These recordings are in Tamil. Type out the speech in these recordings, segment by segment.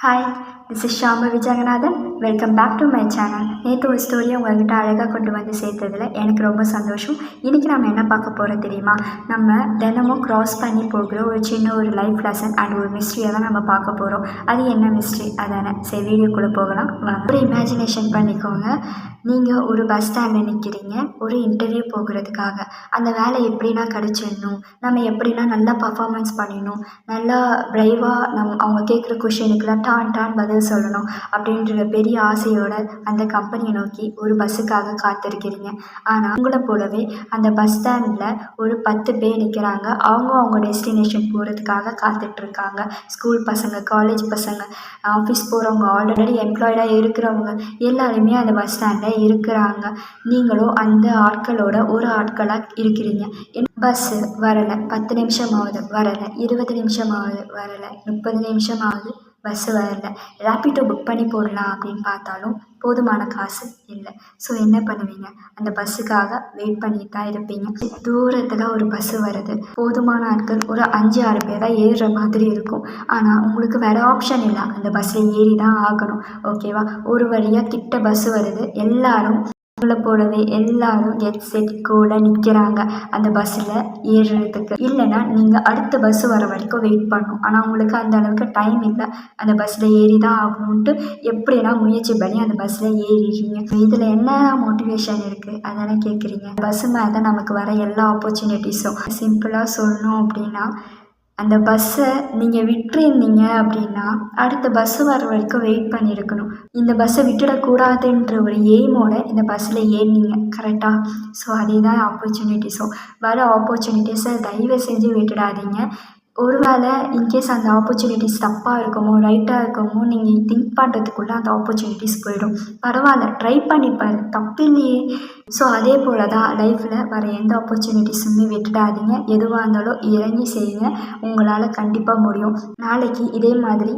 Hi, this is Shambu Vijayanathan. Welcome back to my channel. நேற்று ஒரு ஸ்டோரியை உங்கள்கிட்ட அழகாக கொண்டு வந்து சேர்த்ததில் எனக்கு ரொம்ப சந்தோஷம். இன்றைக்கி நம்ம என்ன பார்க்க போகிறோம் தெரியுமா? நம்ம தினமும் க்ராஸ் பண்ணி போகிற ஒரு சின்ன ஒரு லைஃப் லெசன் அண்ட் ஒரு மிஸ்ட்ரியை தான் நம்ம பார்க்க போகிறோம். அது என்ன மிஸ்ட்ரி அதானே? சரி, வீடியோக்குள்ளே போகலாம் வாங்க. ஒரு இமேஜினேஷன் பண்ணிக்கோங்க. நீங்கள் ஒரு பஸ் ஸ்டாண்டில் நிற்கிறீங்க ஒரு இன்டர்வியூ போகிறதுக்காக. அந்த வேலை எப்படின்னா கிடச்சிடணும், நம்ம எப்படின்னா நல்லா பர்ஃபார்மன்ஸ் பண்ணிடணும், நல்லா ப்ரைவாக அவங்க கேட்குற கொஷினுக்குலாம் டான் பதில் சொல்லணும் அப்படின்ற பெரிய ஆசையோடு அந்த கம்பெனியை நோக்கி ஒரு பஸ்ஸுக்காக காத்திருக்கிறீங்க. ஆனால் உங்களை போலவே அந்த பஸ் ஸ்டாண்டில் ஒரு 10 பேர் நிற்கிறாங்க. அவங்க டெஸ்டினேஷன் போகிறதுக்காக காத்துட்ருக்காங்க. ஸ்கூல் பசங்க, காலேஜ் பசங்க, ஆஃபீஸ் போகிறவங்க, ஆல்ரெடி எம்ப்ளாய்டாக இருக்கிறவங்க எல்லாருமே அந்த பஸ் ஸ்டாண்டில் இருக்கிறாங்க. நீங்களும் அந்த ஆட்களோட ஒரு ஆட்களாக இருக்கிறீங்க. பஸ்ஸு வரலை, 10 நிமிஷமாவது வரலை, 20 நிமிஷமாவது வரலை, 30 நிமிஷமாவது பஸ்ஸு வரலை. ரேப்பிடோ புக் பண்ணி போடலாம் அப்படின்னு பார்த்தாலும் போதுமான காசு இல்லை. ஸோ என்ன பண்ணுவீங்க? அந்த பஸ்ஸுக்காக வெயிட் பண்ணிட்டு தான் இருப்பீங்க. தூரத்தில் ஒரு பஸ்ஸு வருது. போதுமான ஆட்கள் ஒரு 5-6 பேர் தான் ஏறுற மாதிரி இருக்கும். ஆனால் உங்களுக்கு வேறு ஆப்ஷன் இல்லை, அந்த பஸ்ஸில் ஏறி தான் ஆகணும். ஓகேவா? ஒரு வழியாக கிட்ட பஸ்ஸு வருது. எல்லாரும் உங்களை போலவே எல்லாரும் கெட் செட் கூட நிற்கிறாங்க அந்த பஸ்ஸில் ஏறுறதுக்கு. இல்லைன்னா நீங்கள் அடுத்த பஸ்ஸு வர வரைக்கும் வெயிட் பண்ணணும். ஆனால் உங்களுக்கு அந்த அளவுக்கு டைம் இல்லை, அந்த பஸ்ஸில் ஏறி தான் ஆகணுன்ட்டு எப்படின்னா முயற்சி பண்ணி அந்த பஸ்ஸில் ஏறிடுறீங்க. இதில் என்ன மோட்டிவேஷன் இருக்குது அதானே கேட்குறீங்க? பஸ்ஸு மேலே தான் நமக்கு வர எல்லா ஆப்பர்ச்சுனிட்டிஸும். சிம்பிளாக சொல்லணும் அப்படின்னா, அந்த பஸ்ஸை நீங்கள் விட்டுருந்தீங்க அப்படின்னா அடுத்த பஸ்ஸு வர வரைக்கும் வெயிட் பண்ணியிருக்கணும். இந்த பஸ்ஸை விட்டுடக்கூடாதுன்ற ஒரு எய்மோட இந்த பஸ்ஸில் ஏறினீங்க. கரெக்டாக? ஸோ அதே தான் ஆப்பர்ச்சுனிட்டிஸும். வர ஆப்பர்ச்சுனிட்டிஸை தயவு செஞ்சு விட்டுடாதீங்க. ஒரு வேளை இன்கேஸ் அந்த ஆப்பர்ச்சுனிட்டிஸ் தப்பாக இருக்குமோ ரைட்டாக இருக்குமோ நீங்கள் திங்க் பண்ணுறதுக்குள்ளே அந்த ஆப்பர்ச்சுனிட்டிஸ் போயிடும். பரவாயில்ல, ட்ரை பண்ணிப்பாரு, தப்பு இல்லையே. ஸோ அதே போல் தான் லைஃப்பில் வர எந்த ஆப்பர்ச்சுனிட்டிஸுமே விட்டுடாதீங்க. எதுவாக இருந்தாலும் இறங்கி செய்யுங்க, உங்களால் கண்டிப்பாக முடியும். நாளைக்கு இதே மாதிரி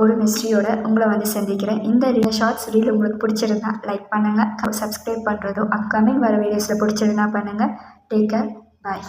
ஒரு மிஸ்ட்ரியோட உங்களை வந்து சந்திக்கிறேன். இந்த ஷார்ட்ஸ் ரீல் உங்களுக்கு பிடிச்சிருந்தா லைக் பண்ணுங்கள், சப்ஸ்கிரைப் பண்ணுறதோ அப்கமிங் வர வீடியோஸில் பிடிச்சிருந்தா பண்ணுங்கள். டேக் கேர், பாய்.